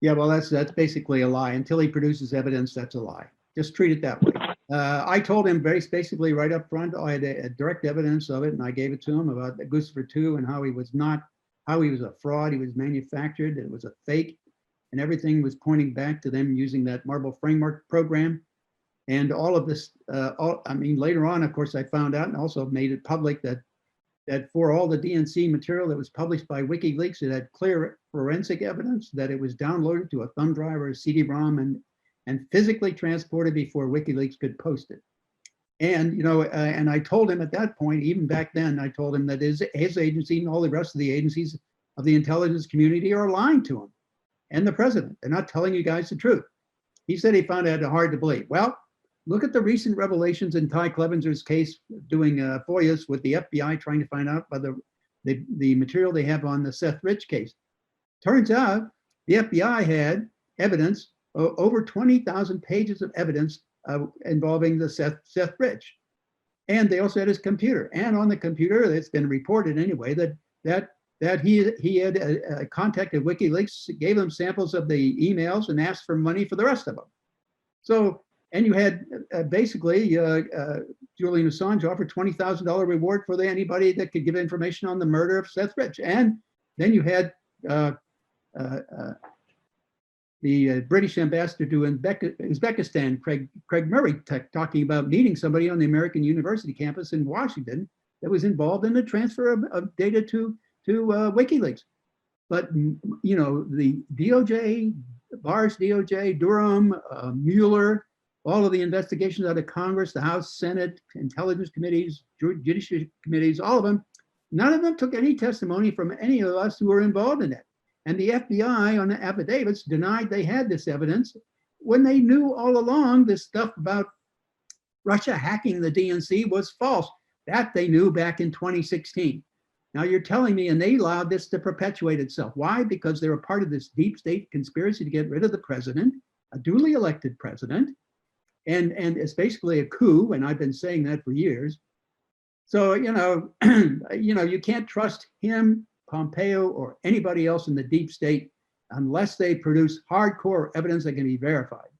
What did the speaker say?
Yeah, well, that's basically a lie. Until he produces evidence, that's a lie. Just treat it that way. I told him very basically right up front. I had a direct evidence of it, and I gave it to him about the Guccifer 2 and how he was not, how he was a fraud. He was manufactured. It was a fake, and everything was pointing back to them using that Marble Framework program. And all of this, I mean, later on, of course, I found out and also made it public that for all the DNC material that was published by WikiLeaks, it had clear forensic evidence that it was downloaded to a thumb drive or a CD-ROM and physically transported before WikiLeaks could post it. And and I told him at that point, even back then, I told him that his agency and all the rest of the agencies of the intelligence community are lying to him and the president. They're not telling you guys the truth. He said he found it hard to believe. Well, look at the recent revelations in Ty Clevenser's case doing FOIAs with the FBI trying to find out about the material they have on the Seth Rich case. Turns out the FBI had evidence, over 20,000 pages of evidence involving the Seth Rich. And they also had his computer. And on the computer, it's been reported anyway, that he had contacted WikiLeaks, gave them samples of the emails and asked for money for the rest of them. So, and you had basically Julian Assange offered $20,000 reward for anybody that could give information on the murder of Seth Rich. And then you had the British ambassador to Uzbekistan, Craig Murray, talking about meeting somebody on the American University campus in Washington that was involved in the transfer of data to WikiLeaks. But the DOJ, Barr's DOJ, Durham, Mueller, all of the investigations out of Congress, the House, Senate, intelligence committees, judiciary committees, all of them, none of them took any testimony from any of us who were involved in it. And the FBI on the affidavits denied they had this evidence when they knew all along this stuff about Russia hacking the DNC was false. That they knew back in 2016. Now you're telling me, and they allowed this to perpetuate itself. Why? Because they were part of this deep state conspiracy to get rid of the president, a duly elected president, and it's basically a coup, and I've been saying that for years. So, you can't trust him, Pompeo, or anybody else in the deep state unless they produce hardcore evidence that can be verified.